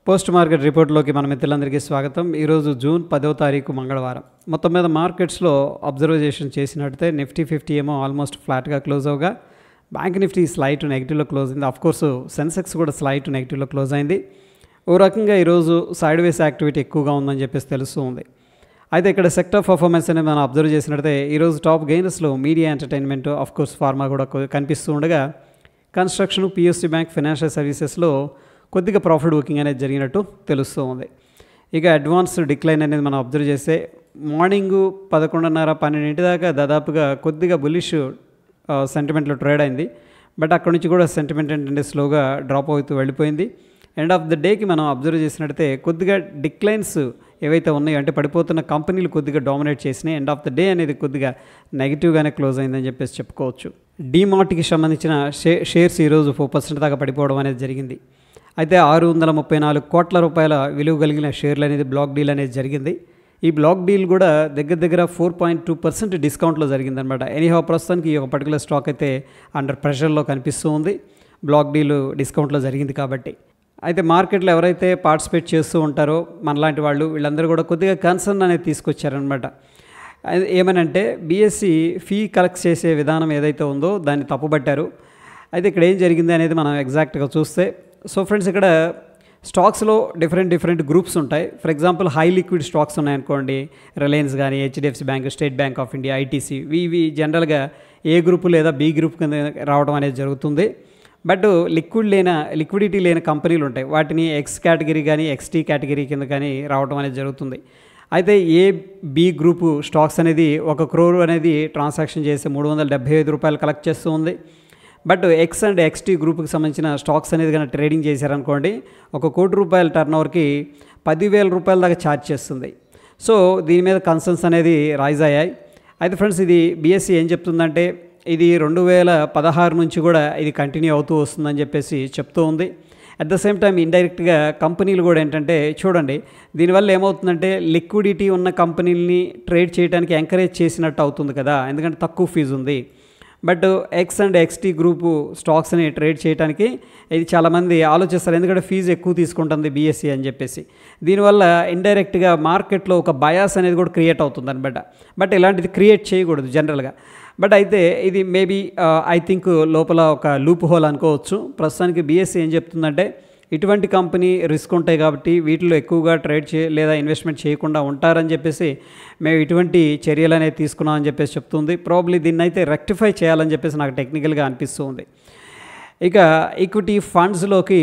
Post market రిపోర్ట్లోకి మన మిత్రులందరికీ స్వాగతం. ఈరోజు జూన్ 10వ తారీఖు మంగళవారం. మొత్తం మీద మార్కెట్స్లో అబ్జర్వేషన్ చేసినట్టయితే నిఫ్టీ 50 ఏమో ఆల్మోస్ట్ ఫ్లాట్గా క్లోజ్ అవగా, బ్యాంక్ నిఫ్టీ స్లైట్ నెగిటివ్లో క్లోజ్ అయింది. అఫ్కోర్స్ సెన్సెక్స్ కూడా స్లైట్ నెగిటివ్లో క్లోజ్ అయింది. ఓ రకంగా ఈరోజు సైడ్ వేస్ యాక్టివిటీ ఎక్కువగా ఉందని చెప్పేసి తెలుస్తూ ఉంది. అయితే ఇక్కడ సెక్టర్ పర్ఫార్మెన్స్ అనేది మనం అబ్జర్వ్ చేసినట్టయితే ఈరోజు టాప్ గెయినర్స్లో మీడియా ఎంటర్టైన్మెంట్, అఫ్కోర్స్ ఫార్మా కూడా కనిపిస్తూ ఉండగా, కన్స్ట్రక్షన్, పిఎస్సి బ్యాంక్, ఫైనాన్షియల్ సర్వీసెస్లో కొద్దిగా ప్రాఫిట్ బుకింగ్ అనేది జరిగినట్టు తెలుస్తూ ఉంది. ఇక అడ్వాన్స్ డిక్లైన్ అనేది మనం అబ్జర్వ్ చేస్తే మార్నింగ్ 11:30, 12 దాకా దాదాపుగా కొద్దిగా బుల్లిష్ సెంటిమెంట్లో ట్రేడ్ అయింది. బట్ అక్కడ నుంచి కూడా సెంటిమెంట్ ఏంటంటే స్లోగా డ్రాప్ అవుతూ వెళ్ళిపోయింది. ఎండ్ ఆఫ్ ద డేకి మనం అబ్జర్వ్ చేసినట్టయితే కొద్దిగా డిక్లైన్స్ ఏవైతే ఉన్నాయో అంటే పడిపోతున్న కంపెనీలు కొద్దిగా డామినేట్ చేసినాయి. ఎండ్ ఆఫ్ ద డే అనేది కొద్దిగా నెగిటివ్గానే క్లోజ్ అయిందని చెప్పేసి చెప్పుకోవచ్చు. డీమార్ట్కి సంబంధించిన షేర్స్ ఈరోజు 4% దాకా పడిపోవడం అనేది జరిగింది. అయితే 634 కోట్ల రూపాయల విలువ కలిగిన షేర్లు అనేది బ్లాక్ డీల్ అనేది జరిగింది. ఈ బ్లాక్ డీల్ కూడా దగ్గర 4.2% డిస్కౌంట్లో జరిగిందనమాట. ఎనీహౌ ప్రస్తుతానికి ఈ ఒక పర్టికులర్ స్టాక్ అయితే అండర్ ప్రెషర్లో కనిపిస్తూ ఉంది, బ్లాక్ డీల్ డిస్కౌంట్లో జరిగింది కాబట్టి. అయితే మార్కెట్లో ఎవరైతే పార్టిసిపేట్ చేస్తూ ఉంటారో మనలాంటి వాళ్ళు, వీళ్ళందరూ కూడా కొద్దిగా కన్సర్న్ అనేది తీసుకొచ్చారనమాట. ఏమనంటే బీఎస్సీ ఫీ కలెక్ట్ చేసే విధానం ఏదైతే ఉందో దాన్ని తప్పుబట్టారు. అయితే ఇక్కడ ఏం జరిగింది అనేది మనం ఎగ్జాక్ట్గా చూస్తే, సో ఫ్రెండ్స్, ఇక్కడ స్టాక్స్లో డిఫరెంట్ గ్రూప్స్ ఉంటాయి. For example high liquid stocks ఉన్నాయనుకోండి, రిలయన్స్ కానీ, HDFC bank, state bank of India, ITC, ఇవి జనరల్గా ఏ గ్రూపు లేదా బి గ్రూప్ కింద రావడం అనేది జరుగుతుంది. బట్ లిక్విడిటీ లేని కంపెనీలు ఉంటాయి, వాటిని ఎక్స్ కేటగిరీ కానీ ఎక్స్టీ కేటగిరీ కింద కానీ రావడం అనేది జరుగుతుంది. అయితే ఏ బి గ్రూపు స్టాక్స్ అనేది 1 crore అనేది ట్రాన్సాక్షన్ చేసి 375 రూపాయలు కలెక్ట్ చేస్తూ ఉంది. బట్ ఎక్స్ అండ్ ఎక్స్టీ గ్రూప్కి సంబంధించిన స్టాక్స్ అనేది కానీ ట్రేడింగ్ చేశారనుకోండి, 1 కోటి రూపాయల టర్నోవర్కి 10,000 రూపాయల దాకా ఛార్జ్ చేస్తుంది. సో దీని మీద కన్సర్న్స్ అనేది రైజ్ అయ్యాయి. అయితే ఫ్రెండ్స్, ఇది బీఎస్సీ ఏం చెప్తుందంటే ఇది 2016 నుంచి కూడా ఇది కంటిన్యూ అవుతూ వస్తుందని చెప్పేసి చెప్తూ ఉంది. అట్ ద సేమ్ టైం ఇండైరెక్ట్గా కంపెనీలు కూడా ఏంటంటే చూడండి, దీనివల్ల ఏమవుతుందంటే లిక్విడిటీ ఉన్న కంపెనీలని ట్రేడ్ చేయడానికి ఎంకరేజ్ చేసినట్టు అవుతుంది కదా, ఎందుకంటే తక్కువ ఫీజు ఉంది. But X and XT group స్టాక్స్ని ట్రేడ్ చేయడానికి ఇది చాలామంది ఆలోచిస్తారు, ఎందుకంటే ఫీజు ఎక్కువ తీసుకుంటుంది బీఎస్సీ అని చెప్పేసి. దీనివల్ల ఇండైరెక్ట్గా మార్కెట్లో ఒక బయాస్ అనేది కూడా క్రియేట్ అవుతుంది అనమాట. బట్ ఇలాంటిది క్రియేట్ చేయకూడదు జనరల్గా. బట్ అయితే ఇది మేబీ ఐ థింక్ లోపల ఒక లూప్ హోల్ అనుకోవచ్చు. ప్రస్తుతానికి బీఎస్సీ ఏం చెప్తుందంటే ఇటువంటి కంపెనీ రిస్క్ ఉంటాయి కాబట్టి వీటిలో ఎక్కువగా ట్రేడ్ లేదా ఇన్వెస్ట్మెంట్ చేయకుండా ఉంటారని చెప్పేసి మేము ఇటువంటి చర్యలు అనేది తీసుకున్నామని చెప్పేసి చెప్తుంది. ప్రాబ్లీ దీన్ని అయితే రెక్టిఫై చేయాలని చెప్పేసి నాకు టెక్నికల్గా అనిపిస్తుంది. ఇక ఈక్విటీ ఫండ్స్లోకి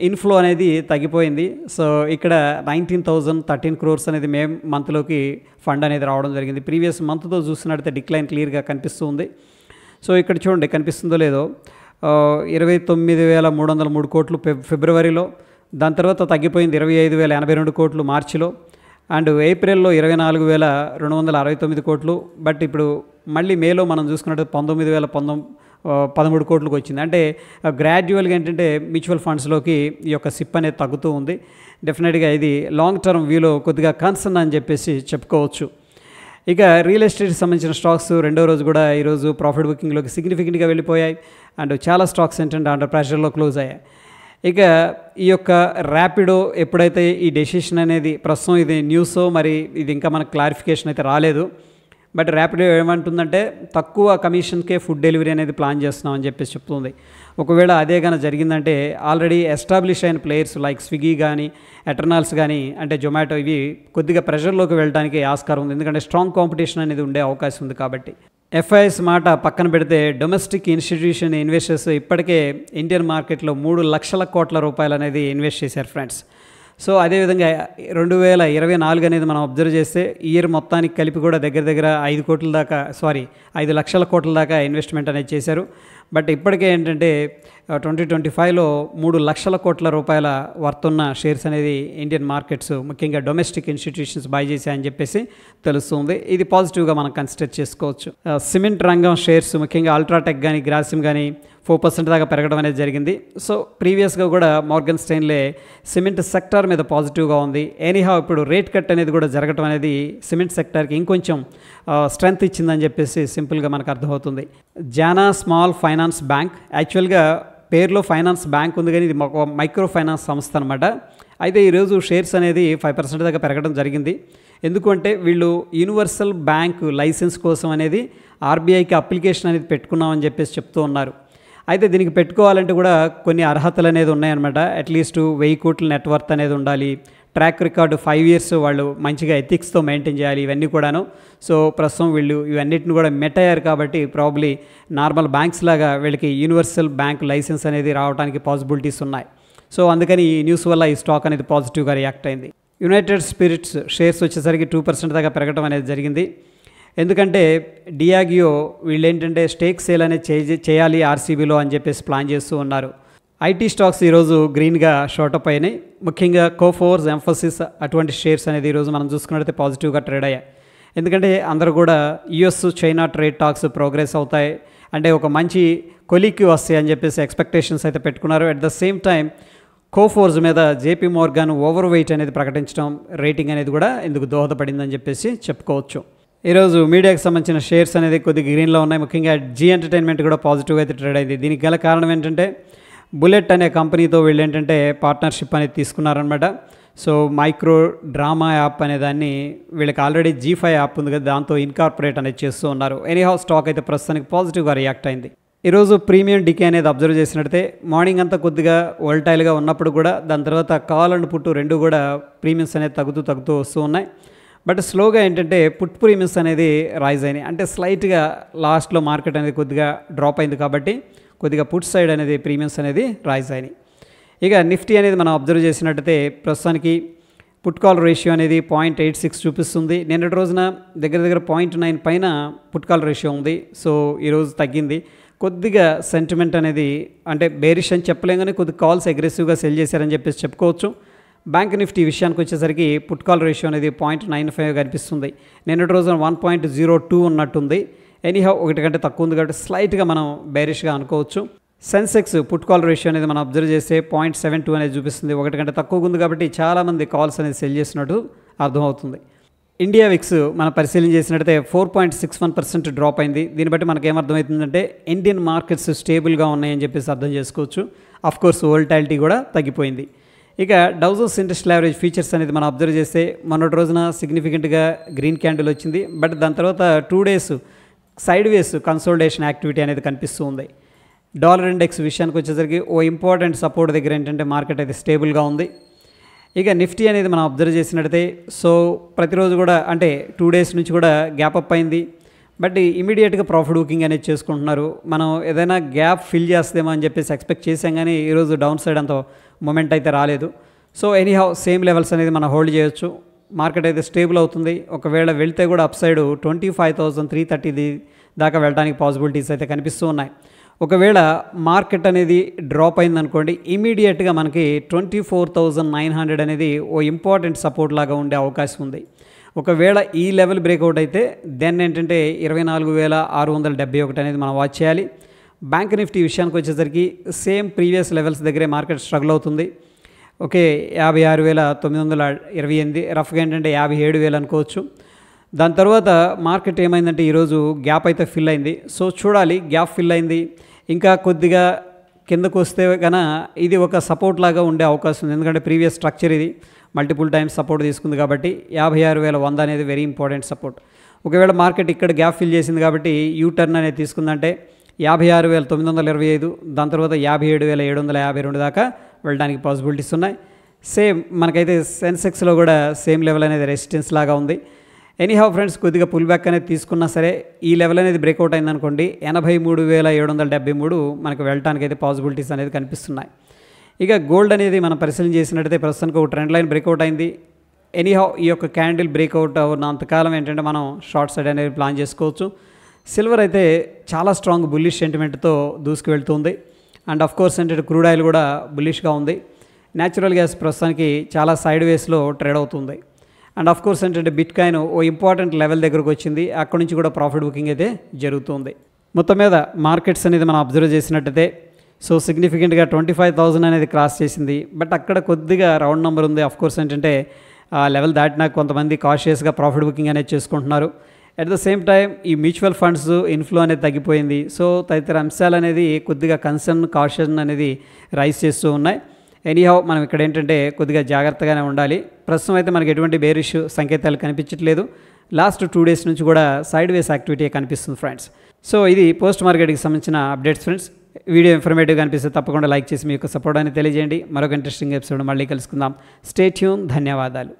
ఇన్ఫ్లో అనేది తగ్గిపోయింది. సో ఇక్కడ 19,013 crores అనేది మే మంత్లోకి ఫండ్ అనేది రావడం జరిగింది. ప్రీవియస్ మంత్తో చూసినట్టయితే డిక్లైన్ క్లియర్గా కనిపిస్తుంది. సో ఇక్కడ చూడండి కనిపిస్తుందో లేదో, 29,303 కోట్లు ఫిబ్రవరిలో, దాని తర్వాత తగ్గిపోయింది 25,082 కోట్లు మార్చిలో, అండ్ ఏప్రిల్లో 24,269 కోట్లు. బట్ ఇప్పుడు మళ్ళీ మేలో మనం చూసుకున్నట్టు 19,013 కోట్లకు వచ్చింది. అంటే గ్రాడ్యువల్గా ఏంటంటే మ్యూచువల్ ఫండ్స్లోకి ఈ యొక్క సిప్ అనేది తగ్గుతూ ఉంది. డెఫినెట్గా ఇది లాంగ్ టర్మ్ వ్యూలో కొద్దిగా కన్సర్న్ అని చెప్పేసి చెప్పుకోవచ్చు. ఇక రియల్ ఎస్టేట్కి సంబంధించిన స్టాక్స్ రెండో రోజు కూడా ఈరోజు ప్రాఫిట్ బుకింగ్లోకి సిగ్నిఫికెంట్గా వెళ్ళిపోయాయి. అండ్ చాలా స్టాక్స్ ఏంటంటే అండర్ ప్రెషర్లో క్లోజ్ అయ్యాయి. ఇక ఈ యొక్క ర్యాపిడో ఎప్పుడైతే ఈ డెసిషన్ అనేది ప్రస్తుతం ఇది న్యూస్, మరి ఇది ఇంకా మనకు క్లారిఫికేషన్ అయితే రాలేదు. బట్ ర్యాపిడో ఏమంటుందంటే తక్కువ కమిషన్కే ఫుడ్ డెలివరీ అనేది ప్లాన్ చేస్తున్నామని చెప్పేసి చెప్తుంది. ఒకవేళ అదే కానీ జరిగిందంటే ఆల్రెడీ ఎస్టాబ్లిష్ అయిన ప్లేయర్స్ లైక్ స్విగ్గీ కానీ, ఎటర్నల్స్ కానీ, అంటే జొమాటో, ఇవి కొద్దిగా ప్రెషర్లోకి వెళ్ళడానికి ఆస్కారం ఉంది, ఎందుకంటే స్ట్రాంగ్ కాంపిటీషన్ అనేది ఉండే అవకాశం ఉంది కాబట్టి. ఎఫ్ఐఎస్ మాట పక్కన పెడితే డొమెస్టిక్ ఇన్స్టిట్యూషన్ ఇన్వెస్టర్స్ ఇప్పటికే ఇండియన్ మార్కెట్లో 3 లక్షల కోట్ల రూపాయలు అనేది ఇన్వెస్ట్ చేశారు ఫ్రెండ్స్. సో అదేవిధంగా 2024 అనేది మనం అబ్జర్వ్ చేస్తే ఇయర్ మొత్తానికి కలిపి కూడా దగ్గర 5 లక్షల కోట్ల దాకా ఇన్వెస్ట్మెంట్ అనేది చేశారు. బట్ ఇప్పటికే ఏంటంటే 2025లో 3 లక్షల కోట్ల రూపాయల వర్త్ ఉన్న షేర్స్ అనేది ఇండియన్ మార్కెట్స్ ముఖ్యంగా డొమెస్టిక్ ఇన్స్టిట్యూషన్స్ బై చేశాయని చెప్పేసి తెలుస్తుంది. ఇది పాజిటివ్గా మనం కన్సిడర్ చేసుకోవచ్చు. సిమెంట్ రంగం షేర్స్ ముఖ్యంగా అల్ట్రాటెక్ కానీ, గ్రాసిమ్ కానీ 4% దాకా పెరగడం అనేది జరిగింది. సో ప్రీవియస్గా కూడా మోర్గన్ స్టెయిన్లే సిమెంట్ సెక్టార్ మీద పాజిటివ్గా ఉంది. ఎనీహౌ ఇప్పుడు రేట్ కట్ అనేది కూడా జరగడం అనేది సిమెంట్ సెక్టార్కి ఇంకొంచెం స్ట్రెంగ్త్ ఇచ్చిందని చెప్పేసి సింపుల్గా మనకు అర్థమవుతుంది. జానా స్మాల్ ఫైనాన్స్ బ్యాంక్, యాక్చువల్గా పేరులో ఫైనాన్స్ బ్యాంక్ ఉంది కానీ ఇది మైక్రో ఫైనాన్స్ సంస్థ అనమాట. అయితే ఈరోజు షేర్స్ అనేది 5% దాకా పెరగడం జరిగింది. ఎందుకంటే వీళ్ళు యూనివర్సల్ బ్యాంక్ లైసెన్స్ కోసం అనేది ఆర్బీఐకి అప్లికేషన్ అనేది పెట్టుకున్నామని చెప్పేసి చెప్తూ ఉన్నారు. అయితే దీనికి పెట్టుకోవాలంటే కూడా కొన్ని అర్హతలు అనేది ఉన్నాయన్నమాట. అట్లీస్ట్ 1000 కోట్ల నెట్వర్త్ అనేది ఉండాలి. ట్రాక్ రికార్డు 5 ఇయర్స్ వాళ్ళు మంచిగా ఎథిక్స్తో మెయింటైన్ చేయాలి. ఇవన్నీ కూడాను. సో ప్రస్తుతం వీళ్ళు ఇవన్నిటిని కూడా మెట్ అయ్యారు కాబట్టి ప్రాబ్లీ నార్మల్ బ్యాంక్స్ లాగా వీళ్ళకి యూనివర్సల్ బ్యాంక్ లైసెన్స్ అనేది రావడానికి పాసిబిలిటీస్ ఉన్నాయి. సో అందుకని ఈ న్యూస్ వల్ల ఈ స్టాక్ అనేది పాజిటివ్గా రియాక్ట్ అయింది. యునైటెడ్ స్పిరిట్స్ షేర్స్ వచ్చేసరికి 2% దాకా పెరగడం అనేది జరిగింది. ఎందుకంటే డియాగియో వీళ్ళు ఏంటంటే స్టేక్ సేల్ అనేది చేయాలి ఆర్సీబీలో అని చెప్పేసి ప్లాన్ చేస్తూ ఉన్నారు. ఐటీ స్టాక్స్ ఈరోజు గ్రీన్గా షార్టప్ అయినాయి. ముఖ్యంగా కోఫోర్స్, ఎంఫోసిస్ అటువంటి షేర్స్ అనేది ఈరోజు మనం చూసుకున్నట్లయితే పాజిటివ్గా ట్రేడ్ అయ్యాయి. ఎందుకంటే అందరూ కూడా US China trade talks progress అవుతాయి అంటే ఒక మంచి కొలిక్కి వస్తాయి అని చెప్పేసి ఎక్స్పెక్టేషన్స్ అయితే పెట్టుకున్నారు. అట్ ద సేమ్ టైం కోఫోర్స్ మీద జేపీ మోర్గాన్ ఓవర్ వెయిట్ అనేది ప్రకటించడం రేటింగ్ అనేది కూడా ఇందుకు దోహదపడిందని చెప్పేసి చెప్పుకోవచ్చు. ఈరోజు మీడియాకి సంబంధించిన షేర్స్ అనేది కొద్దిగా గ్రీన్లో ఉన్నాయి. ముఖ్యంగా జీ ఎంటర్టైన్మెంట్ కూడా పాజిటివ్గా అయితే ట్రేడ్ అయింది. దీనికి గల కారణం ఏంటంటే బుల్లెట్ అనే కంపెనీతో వీళ్ళు ఏంటంటే పార్ట్నర్షిప్ అనేది తీసుకున్నారనమాట. సో మైక్రో డ్రామా యాప్ అనే దాన్ని వీళ్ళకి ఆల్రెడీ G5 యాప్ ఉంది కదా, దాంతో ఇన్కార్పొరేట్ అనేది చేస్తూ ఉన్నారు. ఎనీహౌ స్టాక్ అయితే ప్రస్తుతానికి పాజిటివ్గా రియాక్ట్ అయింది. ఈరోజు ప్రీమియం డికే అనేది అబ్జర్వ్ చేసినట్టయితే మార్నింగ్ అంతా కొద్దిగా వోల్టైల్గా ఉన్నప్పుడు కూడా దాని తర్వాత కాల్ అండ్ పుట్టు రెండు కూడా ప్రీమియమ్స్ అనేది తగ్గుతూ వస్తూ ఉన్నాయి. బట్ స్లోగా ఏంటంటే పుట్ ప్రీమియమ్స్ అనేది రైజ్ అయినాయి. అంటే స్లైట్గా లాస్ట్లో మార్కెట్ అనేది కొద్దిగా డ్రాప్ అయింది కాబట్టి కొద్దిగా పుట్ సైడ్ అనేది ప్రీమియమ్స్ అనేది రైజ్ అయినాయి. ఇక నిఫ్టీ అనేది మనం అబ్జర్వ్ చేసినట్టయితే ప్రస్తుతానికి పుట్ కాల్ రేషియో అనేది 0.86 చూపిస్తుంది. నిన్నటి రోజున దగ్గర 0.9 పైన పుట్ కాల్ రేషియో ఉంది. సో ఈరోజు తగ్గింది. కొద్దిగా సెంటిమెంట్ అనేది అంటే బేరిష్ అని చెప్పలేం కానీ కొద్ది కాల్స్ అగ్రెసివ్గా సెల్ చేశారని చెప్పేసి చెప్పుకోవచ్చు. బ్యాంక్ నిఫ్టీ విషయానికి వచ్చేసరికి పుట్ కాల్ రేషియో అనేది 0.95 కనిపిస్తుంది. నిన్నటి రోజున 1.02 ఉన్నట్టుంది. ఎనీహౌ 1 కంటే తక్కువ ఉంది కాబట్టి స్లైట్గా మనం బేరిష్గా అనుకోవచ్చు. సెన్సెక్స్ పుట్ కాల్ రేషియో అనేది మనం అబ్జర్వ్ చేస్తే 0.72 అనేది చూపిస్తుంది. 1 కంటే తక్కువగా ఉంది కాబట్టి చాలామంది కాల్స్ అనేది సెల్ చేసినట్టు అర్థమవుతుంది. ఇండియా విక్స్ మనం పరిశీలన చేసినట్టయితే 4.61% డ్రాప్ అయింది. దీన్ని బట్టి మనకు ఏమర్థమవుతుందంటే ఇండియన్ మార్కెట్స్ స్టేబుల్గా ఉన్నాయని చెప్పేసి అర్థం చేసుకోవచ్చు. అఫ్కోర్స్ వోల్టాలిటీ కూడా తగ్గిపోయింది. ఇక Dow Jones industrial average futures అనేది మనం అబ్జర్వ్ చేస్తే మొన్నటి రోజున సిగ్నిఫికెంట్గా గ్రీన్ క్యాండిల్ వచ్చింది. బట్ దాని తర్వాత 2 days sideways consolidation activity అనేది కనిపిస్తూ ఉంది. డాలర్ ఇండెక్స్ విషయానికి వచ్చేసరికి ఓ ఇంపార్టెంట్ సపోర్ట్ దగ్గర ఏంటంటే మార్కెట్ అయితే స్టేబుల్గా ఉంది. ఇక నిఫ్టీ అనేది మనం అబ్జర్వ్ చేసినట్టయితే సో ప్రతిరోజు కూడా అంటే 2 డేస్ నుంచి కూడా గ్యాప్ అప్ అయింది. బట్ ఇమీడియట్గా ప్రాఫిట్ బుకింగ్ అనేది చేసుకుంటున్నారు. మనం ఏదైనా గ్యాప్ ఫిల్ చేస్తామో అని చెప్పేసి ఎక్స్పెక్ట్ చేసాం కానీ ఈరోజు డౌన్ సైడ్ అంత మూమెంట్ అయితే రాలేదు. సో ఎనీహౌ సేమ్ లెవెల్స్ అనేది మనం హోల్డ్ చేయొచ్చు. మార్కెట్ అయితే స్టేబుల్ అవుతుంది. ఒకవేళ వెళ్తే కూడా అప్ సైడ్ 25,330 దాకా వెళ్ళడానికి పాసిబిలిటీస్ అయితే కనిపిస్తూ ఉన్నాయి. ఒకవేళ మార్కెట్ అనేది డ్రాప్ అయిందనుకోండి ఇమీడియట్గా మనకి 24,900 అనేది ఓ ఇంపార్టెంట్ సపోర్ట్ లాగా ఉండే అవకాశం ఉంది. ఒకవేళ ఈ లెవెల్ బ్రేక్అవుట్ అయితే దెన్ ఏంటంటే 24,671 అనేది మనం వాచ్ చేయాలి. బ్యాంక్ నిఫ్టీ విషయానికి వచ్చేసరికి సేమ్ ప్రీవియస్ లెవెల్స్ దగ్గరే మార్కెట్ స్ట్రగుల్ అవుతుంది. ఓకే 56,928 రఫ్గా ఏంటంటే 57,000 అనుకోవచ్చు. దాని తర్వాత మార్కెట్ ఏమైందంటే ఈరోజు గ్యాప్ అయితే ఫిల్ అయింది. సో చూడాలి గ్యాప్ ఫిల్ అయింది ఇంకా కొద్దిగా కిందకు వస్తే కన్నా ఇది ఒక సపోర్ట్ లాగా ఉండే అవకాశం ఉంది. ఎందుకంటే ప్రీవియస్ స్ట్రక్చర్ ఇది మల్టిపుల్ టైమ్స్ సపోర్ట్ తీసుకుంది కాబట్టి 56,100 అనేది వెరీ ఇంపార్టెంట్ సపోర్ట్. ఒకవేళ మార్కెట్ ఇక్కడ గ్యాప్ ఫిల్ చేసింది కాబట్టి యూ టర్న్ అనేది తీసుకుందంటే 56,925 దాని తర్వాత 57,752 దాకా వెళ్ళడానికి పాసిబిలిటీస్ ఉన్నాయి. సేమ్ మనకైతే సెన్సెక్స్లో కూడా సేమ్ లెవెల్ అనేది రెసిస్టెన్స్ లాగా ఉంది. ఎనీహౌ ఫ్రెండ్స్ కొద్దిగా పుల్ బ్యాక్ అనేది తీసుకున్నా సరే ఈ లెవెల్ అనేది బ్రేక్అవుట్ అయిందనుకోండి 83,773 మనకు వెళ్ళడానికి అయితే పాసిబిలిటీస్ అనేది కనిపిస్తున్నాయి. ఇక గోల్డ్ అనేది మనం పరిశీలన చేసినట్టయితే ప్రస్తుతానికి ఒక ట్రెండ్ లైన్ బ్రేక్అవుట్ అయింది. ఎనీహౌ ఈ యొక్క క్యాండిల్ బ్రేక్అవుట్ ఉన్నంతకాలం ఏంటంటే మనం షార్ట్ సైడ్ అనేది ప్లాన్ చేసుకోవచ్చు. సిల్వర్ అయితే చాలా స్ట్రాంగ్ బుల్లిష్ సెంటిమెంట్తో దూసుకు వెళ్తుంది. అండ్ ఆఫ్ కోర్స్ ఏంటంటే క్రూడ్ ఆయిల్ కూడా బుల్లిష్గా ఉంది. న్యాచురల్ గ్యాస్ ప్రస్తుతానికి చాలా సైడ్ వేస్లో ట్రేడ్ అవుతుంది. అండ్ ఆఫ్ కోర్స్ ఏంటంటే బిట్ కాయిన్ ఓ ఇంపార్టెంట్ లెవెల్ దగ్గరకు వచ్చింది. అక్కడ నుంచి కూడా ప్రాఫిట్ బుకింగ్ అయితే జరుగుతుంది. మొత్తం మీద మార్కెట్స్ అనేది మనం అబ్జర్వ్ చేసినట్టయితే సో సిగ్నిఫికెంట్గా 25,000 అనేది క్రాస్ చేసింది. బట్ అక్కడ కొద్దిగా రౌండ్ నెంబర్ ఉంది. ఆఫ్ కోర్స్ ఏంటంటే ఆ లెవెల్ దాటినా కొంతమంది కాషియస్గా ప్రాఫిట్ బుకింగ్ అనేది చేసుకుంటున్నారు. అట్ ద సేమ్ టైం ఈ మ్యూచువల్ ఫండ్స్ ఇన్ఫ్లో అనేది తగ్గిపోయింది. సో తదితర అంశాలు అనేది కొద్దిగా కన్సర్న్ కాషన్ అనేది రైజ్ చేస్తూ ఉన్నాయి. ఎనీహౌ మనం ఇక్కడ ఏంటంటే కొద్దిగా జాగ్రత్తగానే ఉండాలి. ప్రస్తుతం అయితే మనకి ఎటువంటి బేరిష్ సంకేతాలు కనిపించట్లేదు. లాస్ట్ 2 డేస్ నుంచి కూడా సైడ్ వేస్ యాక్టివిటీ కనిపిస్తుంది ఫ్రెండ్స్. సో ఇది పోస్ట్ మార్కెట్కి సంబంధించిన అప్డేట్స్ ఫ్రెండ్స్. వీడియో ఇన్ఫర్మేటివ్గా అనిపిస్తే తప్పకుండా లైక్ చేసి మీ యొక్క సపోర్ట్ అని తెలియజేయండి. మరొక ఇంట్రెస్టింగ్ ఎపిసోడ్ మళ్ళీ కలుసుకుందాం. Stay tune. ధన్యవాదాలు.